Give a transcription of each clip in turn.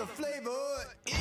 the flavor is.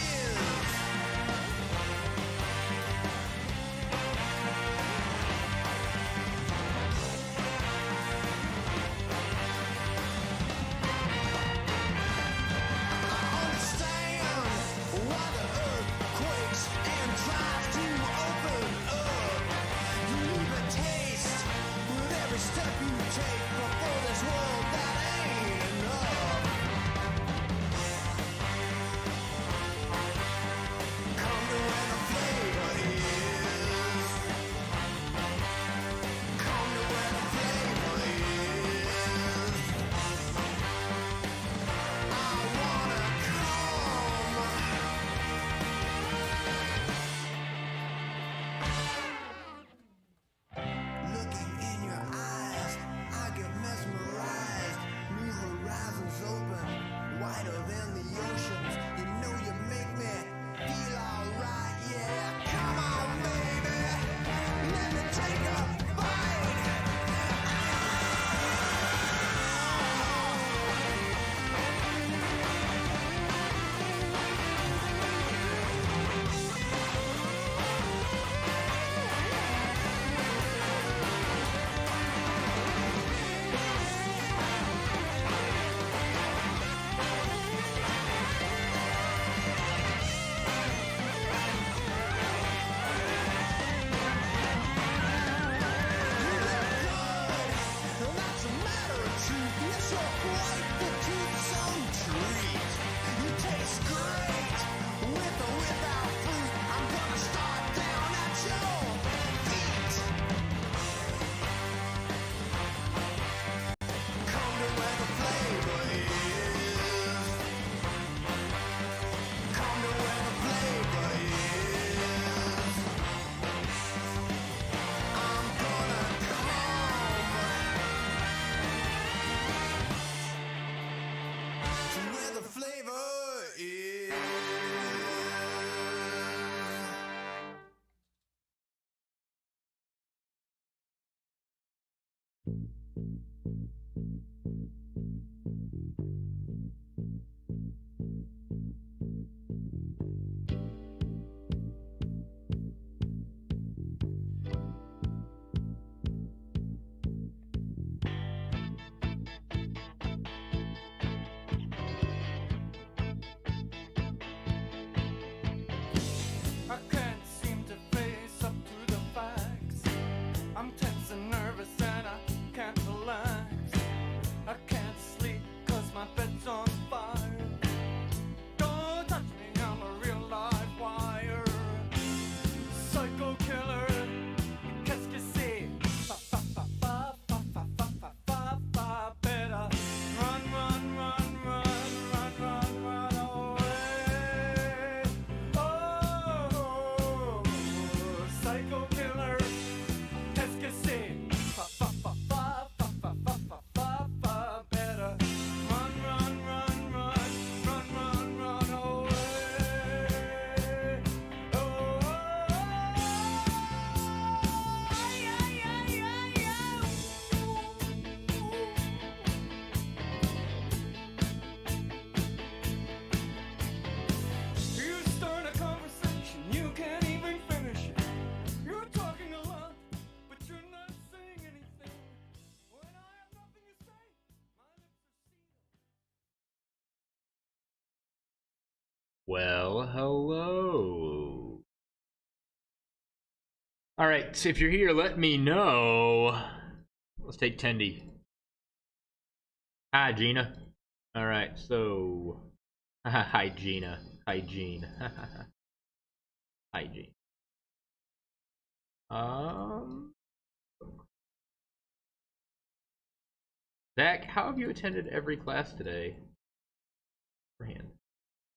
Well, hello. Alright, so if you're here, let me know. Let's take Tendy. Hi, Gina. Alright, so... Hi, Gina. Hi, Gene. Hi, Gene. Zach, how have you attended every class today? Hand.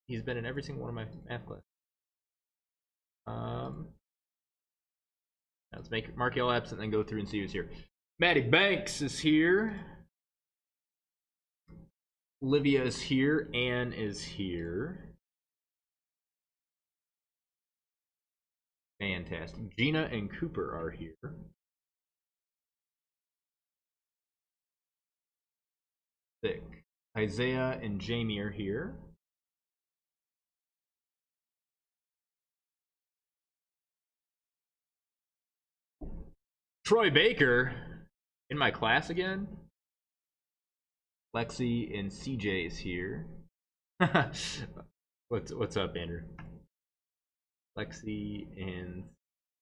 He's been in every single one of my math classes. Let's mark y'all absent and then go through and see who's here. Maddie Banks is here. Olivia is here. Anne is here. Fantastic. Gina and Cooper are here. Thick. Isaiah and Jamie are here. Troy Baker in my class again. Lexi and CJ is here. What's up, Andrew? Lexi and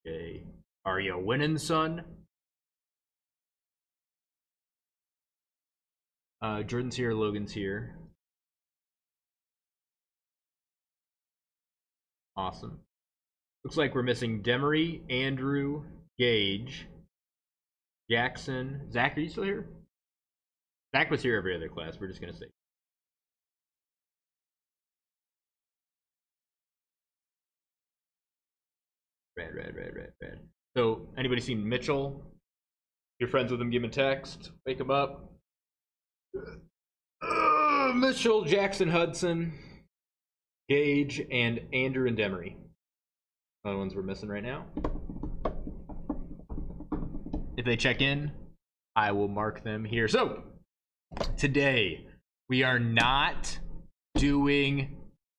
CJ. Are you winning, son? Jordan's here, Logan's here. Awesome. Looks like we're missing Demery, Andrew, Gage, Jackson. Zach, are you still here? Zach was here every other class. We're just gonna say. Red. So, anybody seen Mitchell? You're friends with him, give him a text. Wake him up. Mitchell, Jackson, Hudson, Gage, and Andrew and Demery. Other ones we're missing right now. If they check in, I will mark them here. So, today, we are not doing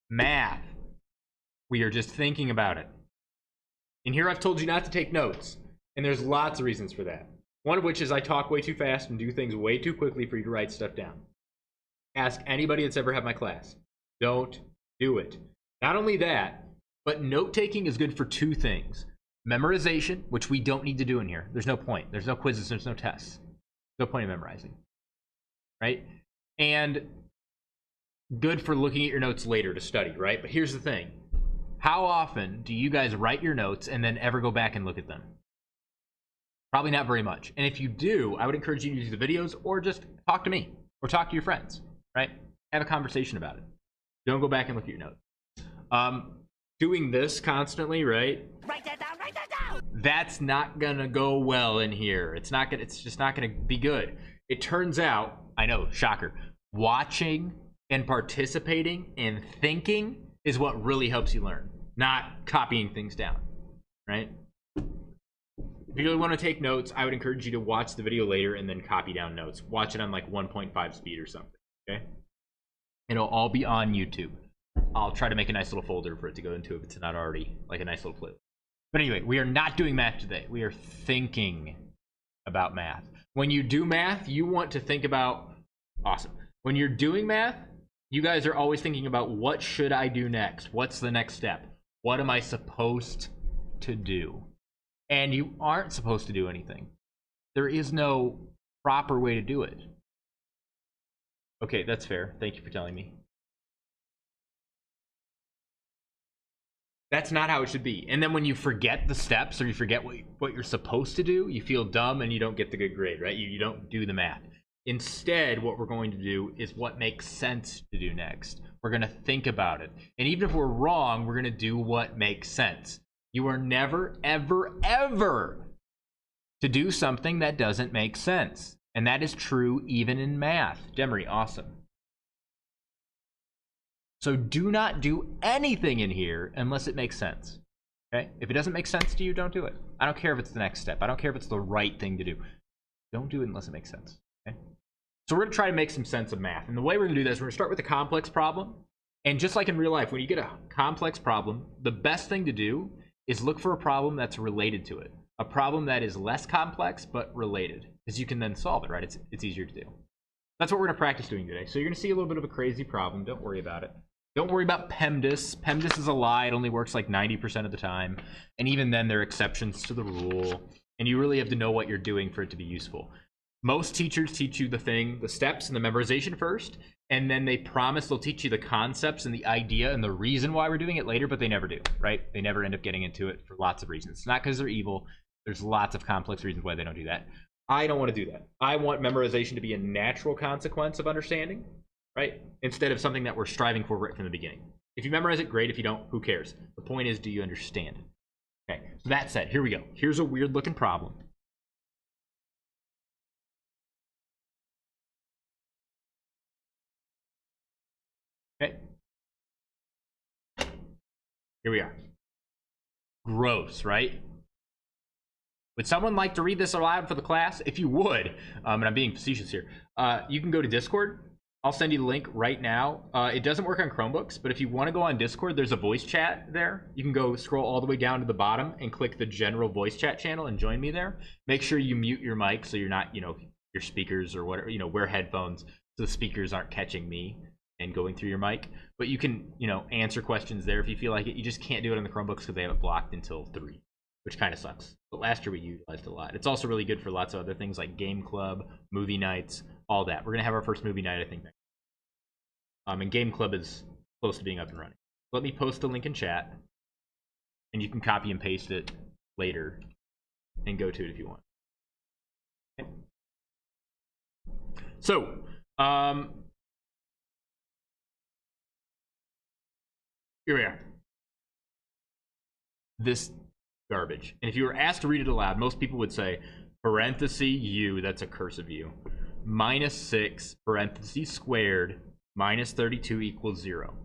math. We are just thinking about it. And here I've told you not to take notes. And there's lots of reasons for that. One of which is I talk way too fast and do things way too quickly for you to write stuff down. Ask anybody that's ever had my class. Don't do it. Not only that, but note-taking is good for two things. Memorization, which we don't need to do in here. There's no point. There's no quizzes. There's no tests. No point in memorizing. Right? And good for looking at your notes later to study, right? But here's the thing. How often do you guys write your notes and then ever go back and look at them? Probably not very much. And if you do, I would encourage you to use the videos or just talk to me or talk to your friends, right? Have a conversation about it. Don't go back and look at your notes. Doing this constantly, right? Write that down. That's not gonna go well in here. It's just not gonna be good. It turns out, I know, shocker, watching and participating and thinking is what really helps you learn, not copying things down, right? If you really want to take notes, I would encourage you to watch the video later and then copy down notes. Watch it on like 1.5 speed or something, okay? It'll all be on YouTube. I'll try to make a nice little folder for it to go into if it's not already like a nice little playlist. But anyway, we are not doing math today. We are thinking about math. When you do math, you want to think about, awesome. When you're doing math, you guys are always thinking about what should I do next? What's the next step? What am I supposed to do? And you aren't supposed to do anything. There is no proper way to do it. Okay, that's fair. Thank you for telling me. That's not how it should be. And then when you forget the steps or you forget what you're supposed to do, you feel dumb and you don't get the good grade, right? You don't do the math. Instead, what we're going to do is what makes sense to do next. We're going to think about it. And even if we're wrong, we're going to do what makes sense. You are never, ever, ever to do something that doesn't make sense. And that is true even in math. Demery, awesome. So do not do anything in here unless it makes sense. Okay? If it doesn't make sense to you, don't do it. I don't care if it's the next step. I don't care if it's the right thing to do. Don't do it unless it makes sense. Okay? So we're going to try to make some sense of math. And the way we're going to do this, we're going to start with a complex problem. And just like in real life, when you get a complex problem, the best thing to do is look for a problem that's related to it. A problem that is less complex, but related. Because you can then solve it, right? It's easier to do. That's what we're going to practice doing today. So you're going to see a little bit of a crazy problem. Don't worry about it. Don't worry about PEMDAS. PEMDAS is a lie. It only works like 90% of the time. And even then, there are exceptions to the rule. And you really have to know what you're doing for it to be useful. Most teachers teach you the steps and the memorization first. And then they promise they'll teach you the concepts and the idea and the reason why we're doing it later, but they never do, right? They never end up getting into it for lots of reasons. It's not because they're evil. There's lots of complex reasons why they don't do that. I don't want to do that. I want memorization to be a natural consequence of understanding, right? Instead of something that we're striving for right from the beginning. If you memorize it, great. If you don't, who cares? The point is, do you understand it? Okay, so that said, here we go. Here's a weird looking problem. Okay. Here we are. Gross, right? Would someone like to read this aloud for the class? If you would, and I'm being facetious here, you can go to Discord. I'll send you the link right now. It doesn't work on Chromebooks, but if you want to go on Discord, there's a voice chat there. You can go scroll all the way down to the bottom and click the general voice chat channel and join me there. Make sure you mute your mic so you're not, your speakers or whatever, wear headphones so the speakers aren't catching me and going through your mic. But you can, answer questions there if you feel like it. You just can't do it on the Chromebooks because they have it blocked until 3, which kind of sucks. But last year we utilized it a lot. It's also really good for lots of other things like game club, movie nights, all that. We're going to have our first movie night, I think, next. And game club is close to being up and running. Let me post the link in chat, and you can copy and paste it later and go to it if you want. Okay. So, here we are. This garbage. And if you were asked to read it aloud, most people would say, parenthesis u, that's a cursive u, minus 6, parenthesis squared, minus 32 equals 0.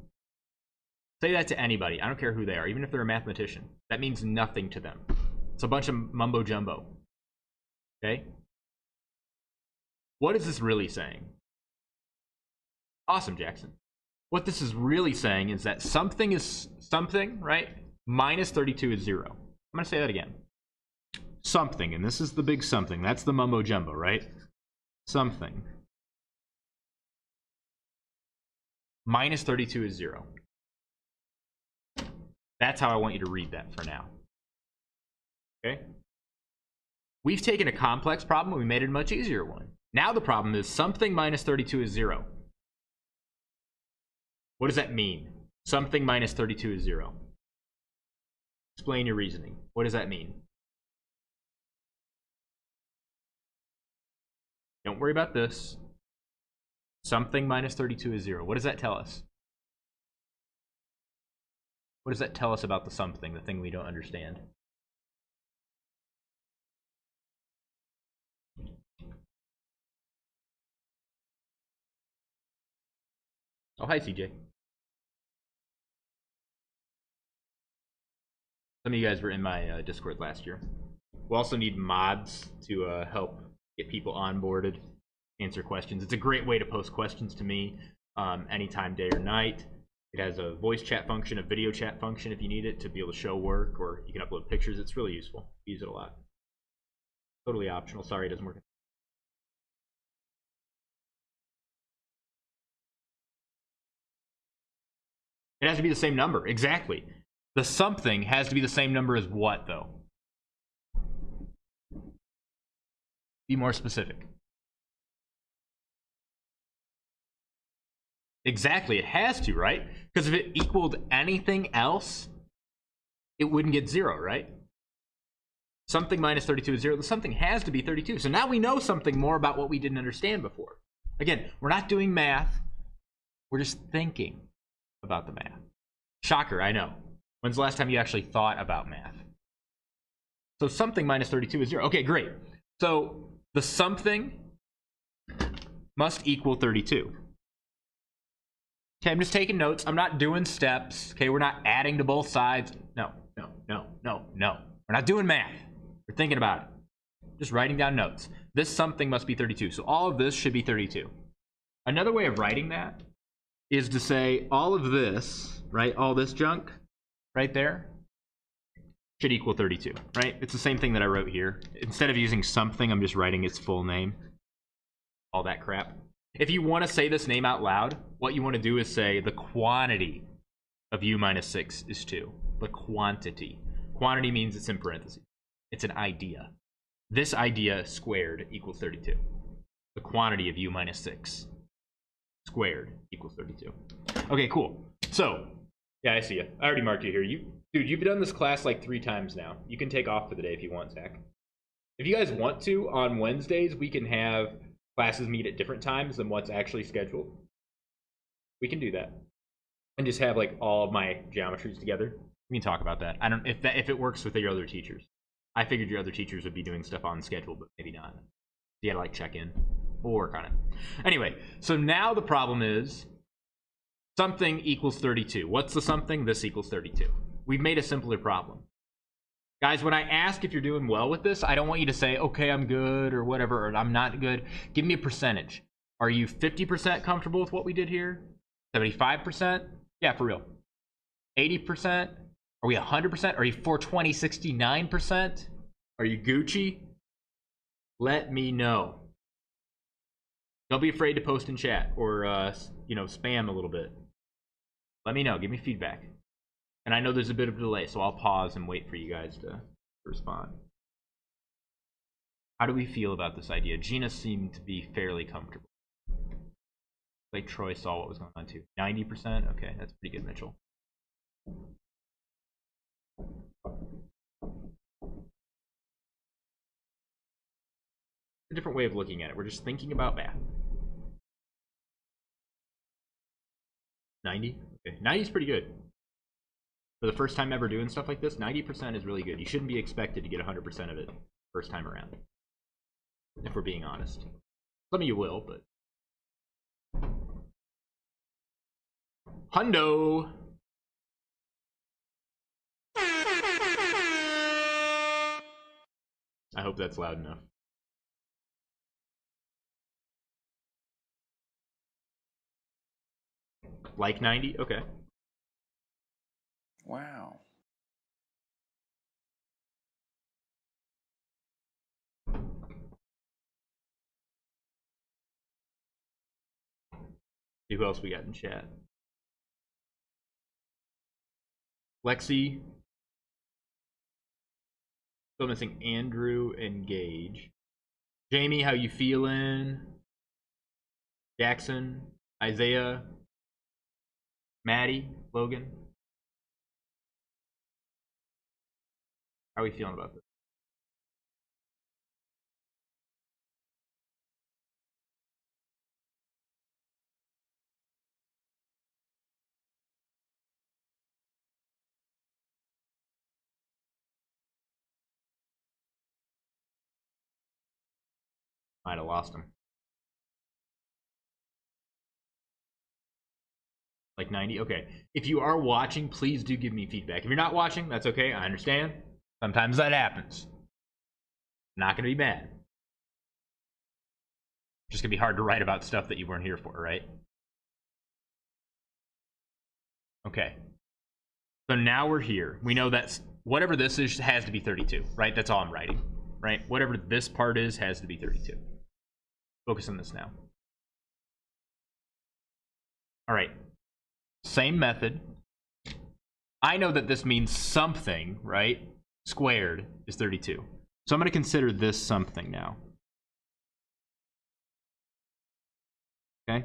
Say that to anybody. I don't care who they are, even if they're a mathematician. That means nothing to them. It's a bunch of mumbo jumbo. Okay? What is this really saying? Awesome, Jackson. What this is really saying is that something is something, right? Minus 32 is 0. I'm going to say that again. Something, and this is the big something. That's the mumbo jumbo, right? Something. Minus 32 is 0. That's how I want you to read that for now. Okay? We've taken a complex problem and we made it a much easier one. Now the problem is something minus 32 is 0. What does that mean? Something minus 32 is 0. Explain your reasoning. What does that mean? Don't worry about this. Something minus 32 is 0. What does that tell us? What does that tell us about the something, the thing we don't understand? Oh, hi, CJ. Some of you guys were in my Discord last year. We also need mods to help get people onboarded, answer questions. It's a great way to post questions to me anytime, day or night. It has a voice chat function, a video chat function if you need it to be able to show work, or you can upload pictures. It's really useful. I use it a lot. Totally optional. Sorry, it doesn't work. It has to be the same number. Exactly. The something has to be the same number as what, though? Be more specific. Exactly. It has to, right? Because if it equaled anything else, it wouldn't get 0, right? Something minus 32 is 0. The something has to be 32. So now we know something more about what we didn't understand before. Again, we're not doing math. We're just thinking about the math. Shocker, I know. When's the last time you actually thought about math? So something minus 32 is 0. Okay, great. So the something must equal 32. Okay, I'm just taking notes. I'm not doing steps. Okay, we're not adding to both sides. No. We're not doing math. We're thinking about it. Just writing down notes. This something must be 32. So all of this should be 32. Another way of writing that is to say all of this, right, all this junk right there should equal 32, right? It's the same thing that I wrote here. Instead of using something, I'm just writing its full name. All that crap. If you want to say this name out loud, what you want to do is say the quantity of u minus 6 is 2. The quantity. Quantity means it's in parentheses. It's an idea. This idea squared equals 32. The quantity of u minus 6 squared equals 32. Okay, cool. So, yeah, I see you. I already marked you here. Dude, you've done this class like 3 times now. You can take off for the day if you want, Zach. If you guys want to, on Wednesdays, we can have classes meet at different times than what's actually scheduled. We can do that. And just have like all of my geometries together. We can talk about that. I don't if it works with your other teachers. I figured your other teachers would be doing stuff on schedule, but maybe not. You gotta like check in. We'll work on it. Anyway, so now the problem is something equals 32. What's the something? This equals 32. We've made a simpler problem. Guys, when I ask if you're doing well with this, I don't want you to say, okay, I'm good or whatever, or I'm not good. Give me a percentage. Are you 50% comfortable with what we did here? 75%? Yeah, for real. 80%? Are we 100%? Are you 420, 69%? Are you Gucci? Let me know. Don't be afraid to post in chat or, you know, spam a little bit. Let me know. Give me feedback. And I know there's a bit of a delay, so I'll pause and wait for you guys to respond. How do we feel about this idea? Gina seemed to be fairly comfortable. Like Troy saw what was going on too. 90%? Okay, that's pretty good, Mitchell. A different way of looking at it. We're just thinking about math. 90? Okay, 90 is pretty good. For the first time ever doing stuff like this, 90% is really good. You shouldn't be expected to get 100% of it first time around. If we're being honest. Some of you will, but... Hundo! I hope that's loud enough. Like 90? Okay. Wow. See who else we got in chat. Lexi. Still missing Andrew and Gage. Jamie, how you feeling? Jackson, Isaiah, Maddie, Logan. How are we feeling about this? Might have lost him. Like 90? Okay. If you are watching, please do give me feedback. If you're not watching, that's okay. I understand. Sometimes that happens. I'm not going to be mad. Just going to be hard to write about stuff that you weren't here for, right? Okay. So now we're here. We know that whatever this is has to be 32, right? That's all I'm writing, right? Whatever this part is has to be 32. Focus on this now. All right. Same method. I know that this means something, right? Squared is 32. So I'm going to consider this something now. Okay?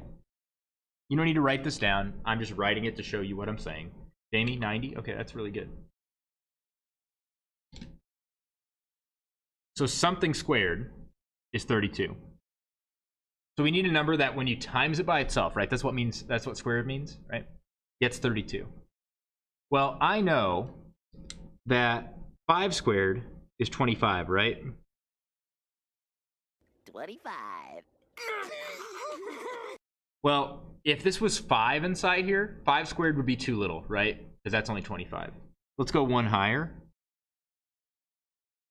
You don't need to write this down. I'm just writing it to show you what I'm saying. Jamie, 90? Okay, that's really good. So something squared is 32. So we need a number that when you times it by itself, right? That's what squared means, right? Gets 32. Well, I know that 5 squared is 25, right? 25. Well, if this was 5 inside here, 5 squared would be too little, right? Because that's only 25. Let's go one higher.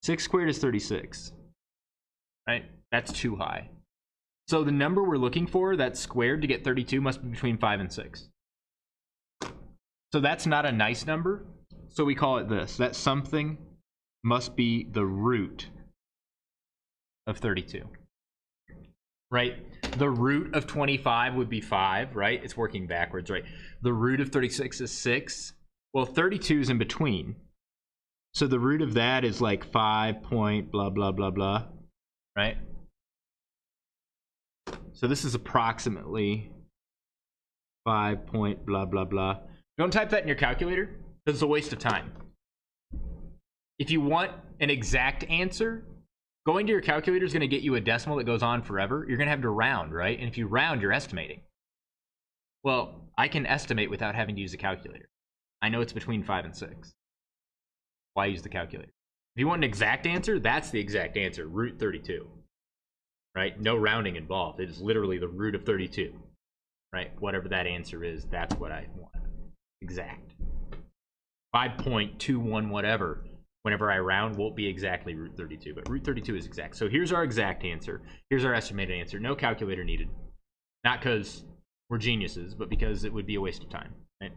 6 squared is 36, right? That's too high. So the number we're looking for, that's squared to get 32, must be between 5 and 6. So that's not a nice number, so we call it this. That something must be the root of 32, right? The root of 25 would be 5, right? It's working backwards, right? The root of 36 is 6. Well, 32 is in between. So the root of that is like 5 point blah, blah, blah, blah, right? So this is approximately 5 point blah, blah, blah. Don't type that in your calculator, because it's a waste of time. If you want an exact answer, going to your calculator is going to get you a decimal that goes on forever. You're going to have to round, right? And if you round, you're estimating. Well, I can estimate without having to use a calculator. I know it's between 5 and 6. Why use the calculator? If you want an exact answer, that's the exact answer, root 32. Right? No rounding involved. It is literally the root of 32. Right? Whatever that answer is, that's what I want. Exact. 5.21 whatever, whenever I round, won't be exactly root 32, but root 32 is exact. So here's our exact answer. Here's our estimated answer. No calculator needed. Not because we're geniuses, but because it would be a waste of time, right?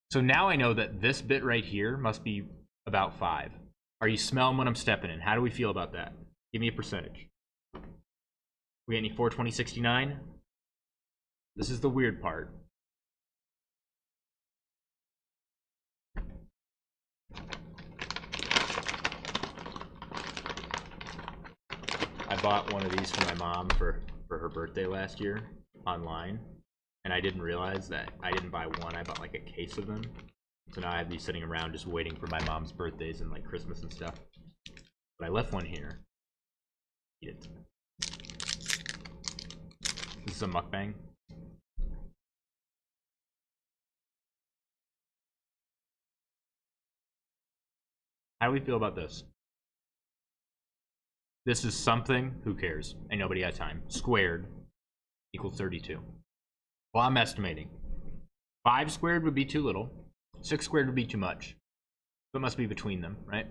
So now I know that this bit right here must be about 5. Are you smelling what I'm stepping in? How do we feel about that? Give me a percentage. We got any 42069? This is the weird part. I bought one of these for my mom for her birthday last year online, and I didn't realize that I didn't buy one. I bought like a case of them. So now I have these sitting around just waiting for my mom's birthdays and like Christmas and stuff. But I left one here. Eat it. This is a mukbang. How do we feel about this? This is something, who cares? And nobody has time. Squared equals 32. Well, I'm estimating. 5 squared would be too little. 6 squared would be too much. So it must be between them, right?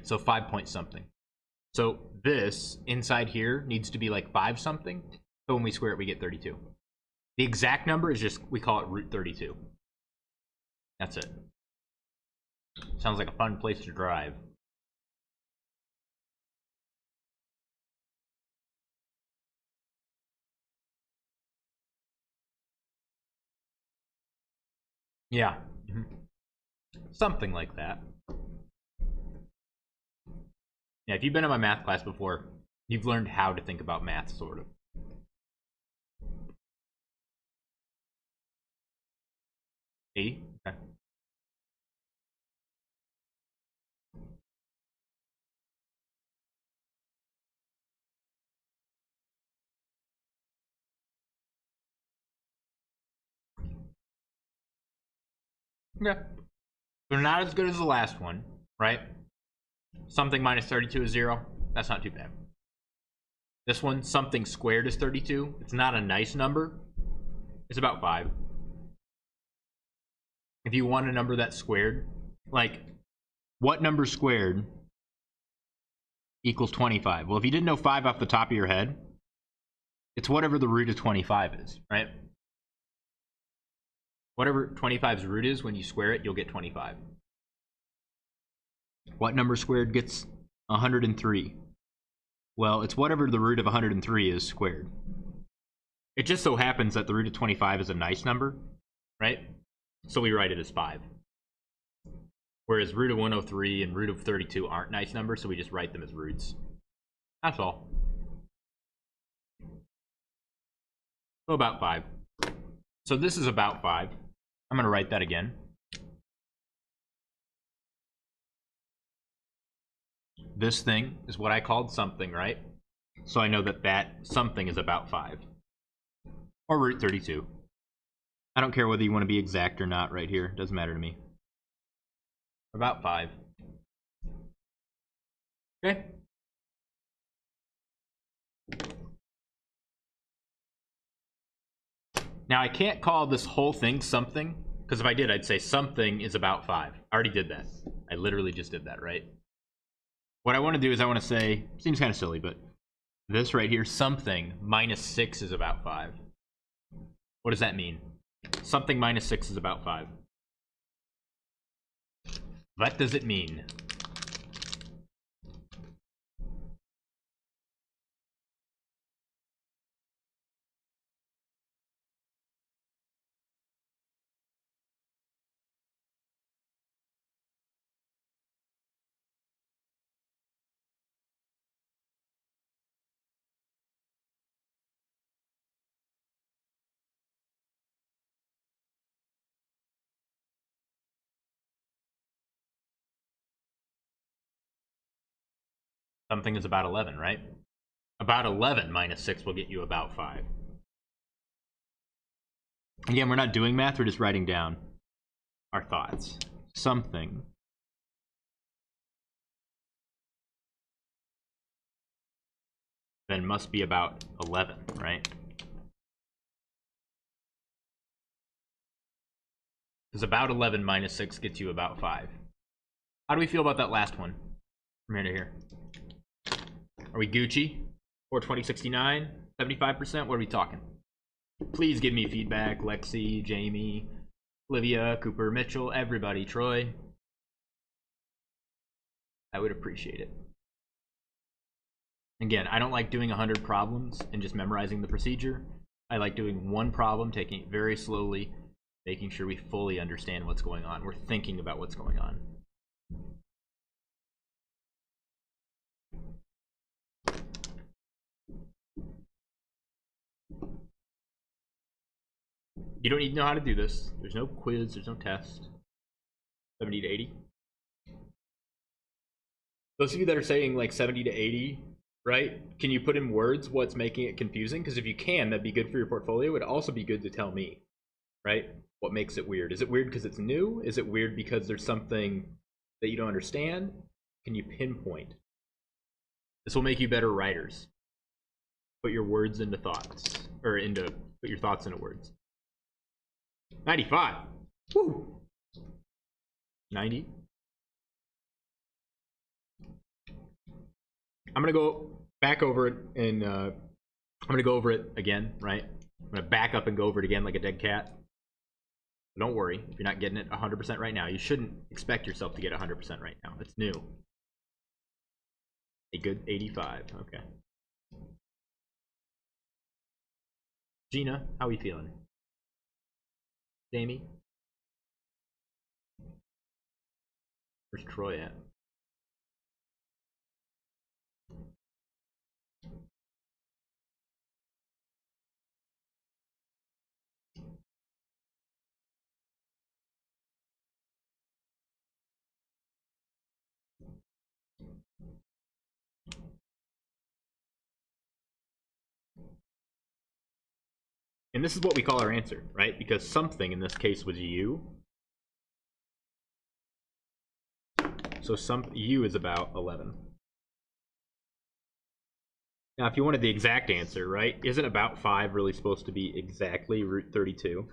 So 5 point something. So this inside here needs to be like 5 something. So when we square it, we get 32. The exact number is just, we call it root 32. That's it. Sounds like a fun place to drive. Yeah. Something like that. Yeah, if you've been in my math class before, you've learned how to think about math, sort of. Okay. Okay. They're not as good as the last one, right? Something minus 32 is 0. That's not too bad. This one, something squared is 32. It's not a nice number. It's about 5. If you want a number that's squared, like, what number squared equals 25? Well, if you didn't know 5 off the top of your head, it's whatever the root of 25 is, right? Whatever 25's root is, when you square it, you'll get 25. What number squared gets 103? Well, it's whatever the root of 103 is squared. It just so happens that the root of 25 is a nice number, right? So we write it as 5. Whereas root of 103 and root of 32 aren't nice numbers, so we just write them as roots. That's all. So about 5. So this is about 5. I'm going to write that again. This thing is what I called something, right? So I know that that something is about 5. Or root 32. I don't care whether you want to be exact or not right here. It doesn't matter to me. About 5. Okay. Now I can't call this whole thing something, because if I did, I'd say something is about 5. I already did that. I literally just did that, right? What I want to do is I want to say, seems kind of silly, but this right here, something minus 6 is about 5. What does that mean? Something minus 6 is about 5. What does it mean? Something is about 11, right? About 11 minus 6 will get you about 5. Again, we're not doing math, we're just writing down our thoughts. Something then must be about 11, right? Because about 11 minus 6 gets you about 5. How do we feel about that last one? From here to here. Are we Gucci? Or 2069? 75%? What are we talking? Please give me feedback. Lexi, Jamie, Olivia, Cooper, Mitchell, everybody, Troy. I would appreciate it. Again, I don't like doing 100 problems and just memorizing the procedure. I like doing one problem, taking it very slowly, making sure we fully understand what's going on. We're thinking about what's going on. You don't need to know how to do this. There's no quiz, there's no test. 70 to 80. Those of you that are saying like 70 to 80, right? Can you put in words what's making it confusing? Because if you can, that'd be good for your portfolio. It'd also be good to tell me, right? What makes it weird? Is it weird because it's new? Is it weird because there's something that you don't understand? Can you pinpoint? This will make you better writers. Put your words into thoughts, or put your thoughts into words. 95. Woo! 90. I'm gonna go back over it and I'm gonna go over it again, right? I'm gonna back up and go over it again like a dead cat. But don't worry if you're not getting it 100% right now. You shouldn't expect yourself to get 100% right now. It's new. A good 85. Okay. Gina, how are we feeling? Jamie? Where's Troy at? And this is what we call our answer, right? Because something in this case was u. So u is about 11. Now, if you wanted the exact answer, right? Isn't about 5 really supposed to be exactly root 32?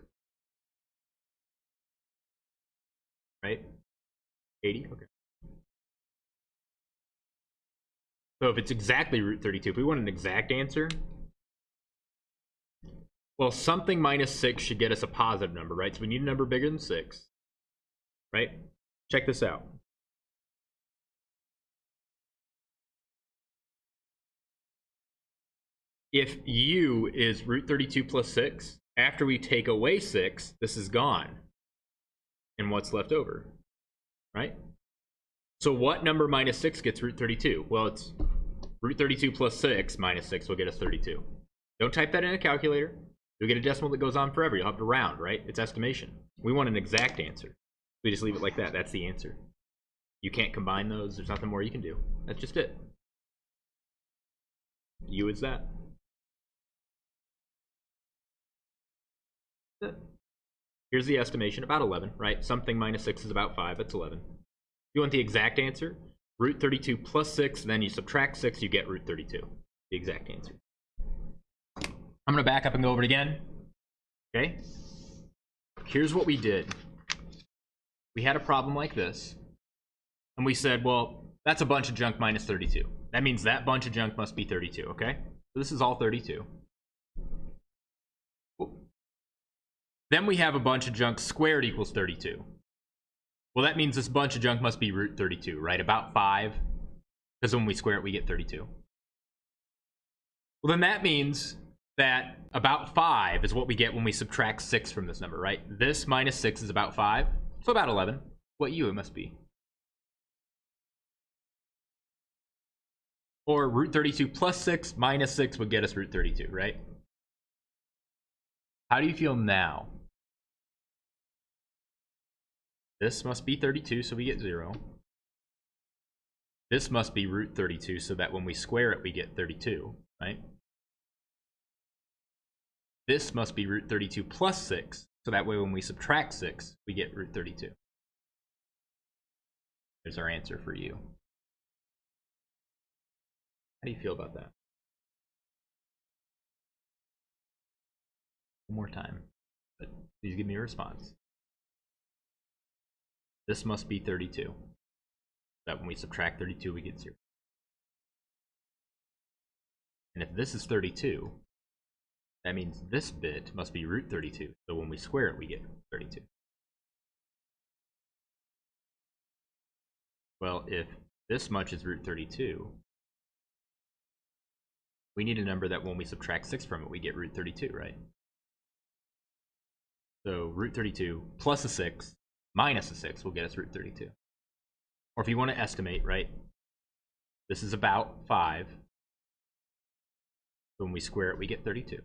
Right? 80? Okay. So if it's exactly root 32, if we want an exact answer, well, something minus 6 should get us a positive number, right? So we need a number bigger than 6, right? Check this out. If u is root 32 plus 6, after we take away 6, this is gone. And what's left over, right? So what number minus 6 gets root 32? Well, it's root 32 plus 6 minus 6 will get us 32. Don't type that in a calculator. You'll get a decimal that goes on forever. You'll have to round, right? It's estimation. We want an exact answer. We just leave it like that. That's the answer. You can't combine those. There's nothing more you can do. That's just it. U is that. Here's the estimation, about 11, right? Something minus 6 is about 5. That's 11. You want the exact answer? Root 32 plus 6, then you subtract 6, you get root 32. The exact answer. I'm going to back up and go over it again. Okay? Here's what we did. We had a problem like this. And we said, well, that's a bunch of junk minus 32. That means that bunch of junk must be 32, okay? So this is all 32. Then we have a bunch of junk squared equals 32. Well, that means this bunch of junk must be root 32, right? About 5. Because when we square it, we get 32. Well, then that means that about 5 is what we get when we subtract 6 from this number, right? This minus 6 is about 5. So about 11. What u it must be. Or root 32 plus 6 minus 6 would get us root 32, right? How do you feel now? This must be 32, so we get 0. This must be root 32, so that when we square it, we get 32, right? This must be root 32 plus 6, so that way when we subtract 6, we get root 32. There's our answer for you. How do you feel about that? One more time, but please give me a response. This must be 32. That when we subtract 32, we get 0. And if this is 32, That means this bit must be root 32. So when we square it, we get 32. Well, if this much is root 32, we need a number that when we subtract 6 from it, we get root 32, right? So root 32 plus a 6 minus a 6 will get us root 32. Or if you want to estimate, right? This is about 5. So when we square it, we get 32.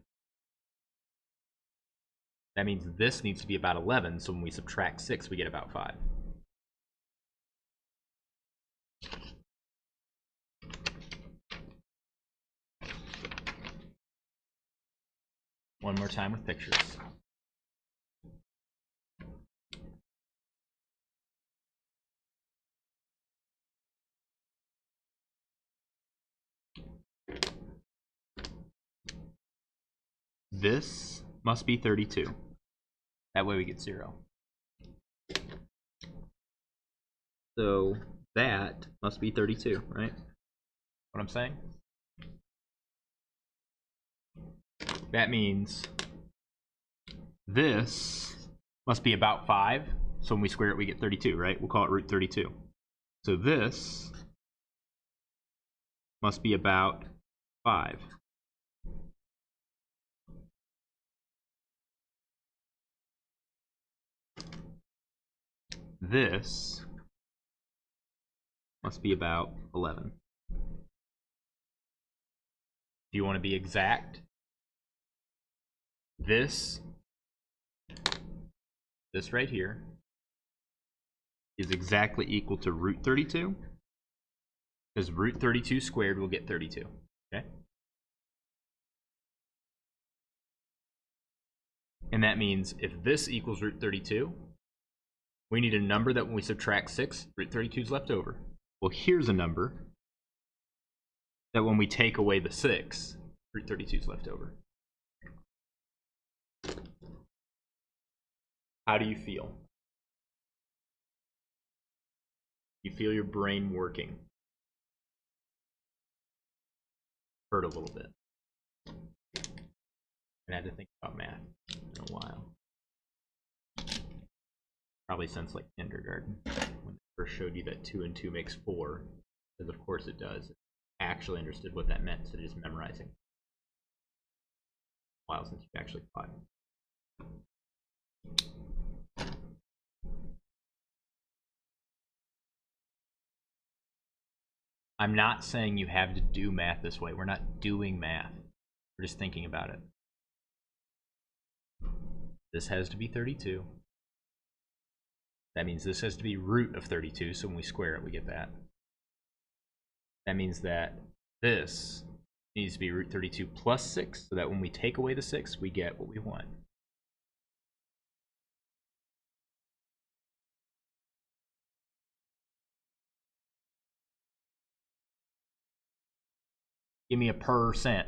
That means this needs to be about 11, so when we subtract 6, we get about 5. One more time with pictures. This must be 32. That way we get 0. So that must be 32, right? What I'm saying? That means this must be about 5. So when we square it, we get 32, right? We'll call it root 32. So this must be about 5. This must be about 11. If you want to be exact, this right here is exactly equal to root 32, because root 32 squared will get 32, okay? And that means if this equals root 32, we need a number that when we subtract 6, root 32 is left over. Well, here's a number that when we take away the 6, root 32 is left over. How do you feel? You feel your brain working? Hurt a little bit. I had to think about math in a while. Probably since like kindergarten, when they first showed you that 2 and 2 makes 4, because of course it does. I actually understood what that meant instead of just memorizing. A while since you actually taught. I'm not saying you have to do math this way. We're not doing math. We're just thinking about it. This has to be 32. That means this has to be root of 32, so when we square it, we get that. That means that this needs to be root 32 plus 6, so that when we take away the 6, we get what we want. Give me a %.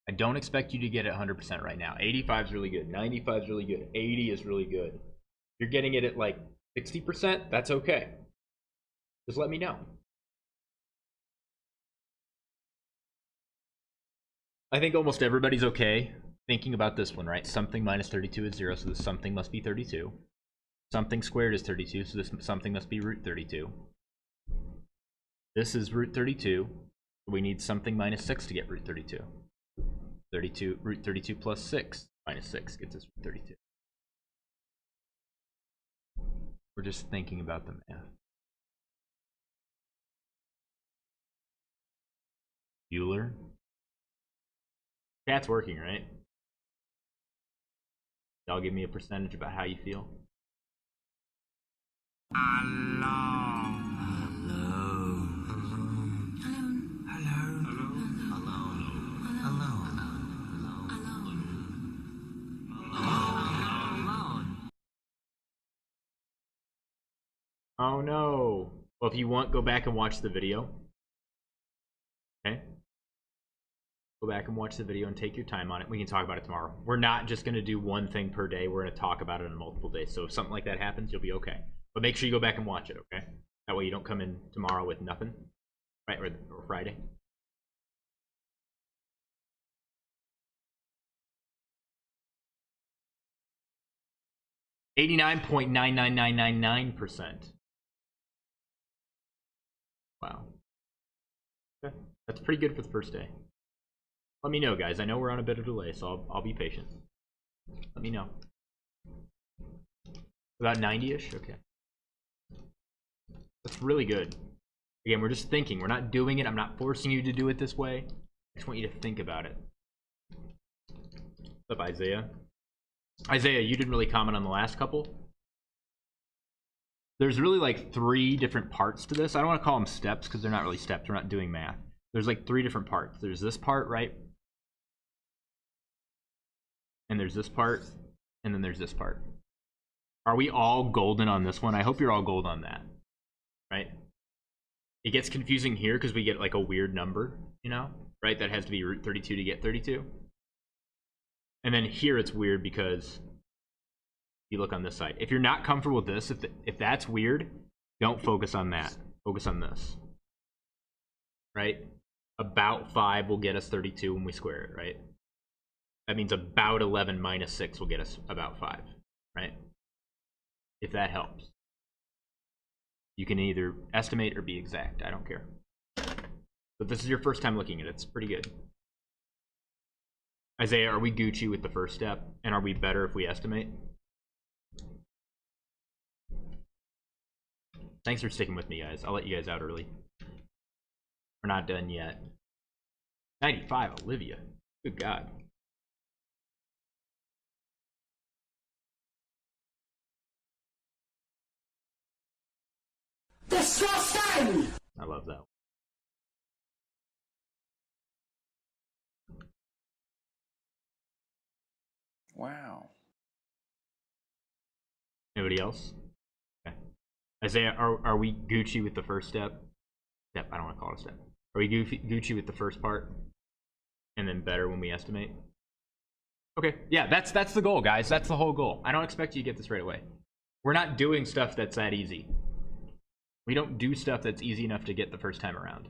I don't expect you to get it 100% right now. 85 is really good. 95 is really good. 80 is really good. If you're getting it at like 60%, that's okay. Just let me know. I think almost everybody's okay thinking about this one, right? Something minus 32 is 0, so this something must be 32. Something squared is 32, so this something must be root 32. This is root 32. We need something minus 6 to get root 32. Root 32 plus 6 minus 6 gets us root 32. We're just thinking about the math. Euler. Chat's working, right? Y'all give me a percentage about how you feel. Oh no. Well, if you want, go back and watch the video. Okay? Go back and watch the video and take your time on it. We can talk about it tomorrow. We're not just going to do one thing per day. We're going to talk about it on multiple days. So if something like that happens, you'll be okay. But make sure you go back and watch it, okay? That way you don't come in tomorrow with nothing. right, or Friday. $89.99999%. Wow. Okay. That's pretty good for the first day. Let me know, guys. I know we're on a bit of delay, so I'll be patient. Let me know. About 90-ish? Okay. That's really good. Again, we're just thinking. We're not doing it. I'm not forcing you to do it this way. I just want you to think about it. What's up, Isaiah? Isaiah, you didn't really comment on the last couple. There's really like 3 different parts to this. I don't want to call them steps because they're not really steps. We're not doing math. There's like 3 different parts. There's this part, right? And there's this part. And then there's this part. Are we all golden on this one? I hope you're all gold on that. Right? It gets confusing here because we get like a weird number, you know? Right? That has to be root 32 to get 32. And then here it's weird because you look on this side. If you're not comfortable with this, if that's weird, don't focus on that. Focus on this. Right? About 5 will get us 32 when we square it, right? That means about 11 minus 6 will get us about 5, right? If that helps. You can either estimate or be exact. I don't care. But this is your first time looking at it. It's pretty good. Isaiah, are we Gucci with the first step? And are we better if we estimate? Thanks for sticking with me, guys. I'll let you guys out early. We're not done yet. 95, Olivia. Good God. Disgusting! I love that. Wow. Anybody else? Okay. Isaiah, are we Gucci with the first step? Step, I don't want to call it a step. Are we Gucci with the first part? And then better when we estimate? Okay, yeah, that's the goal, guys. That's the whole goal. I don't expect you to get this right away. We're not doing stuff that's that easy. We don't do stuff that's easy enough to get the first time around.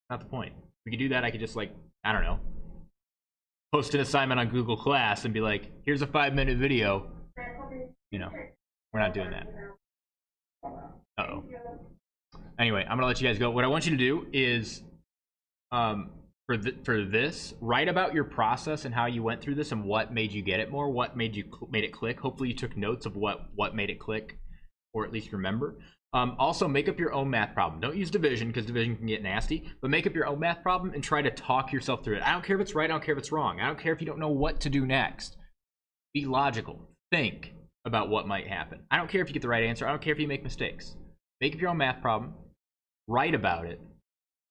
Not the point. If we could do that, I could just, like, I don't know, post an assignment on Google Class and be like, here's a 5-minute video. You know, we're not doing that. Uh-oh. Anyway, I'm gonna let you guys go. What I want you to do is, for this, write about your process and how you went through this and what made you get it more, what made it click. Hopefully you took notes of what made it click, or at least remember. Also, make up your own math problem. Don't use division because division can get nasty, but make up your own math problem and try to talk yourself through it. I don't care if it's right, I don't care if it's wrong. I don't care if you don't know what to do next. Be logical. Think about what might happen. I don't care if you get the right answer. I don't care if you make mistakes. Make up your own math problem. Write about it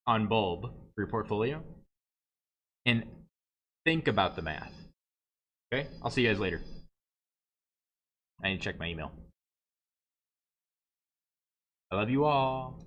on Bulb for your portfolio. And think about the math. Okay? I'll see you guys later. I need to check my email. I love you all.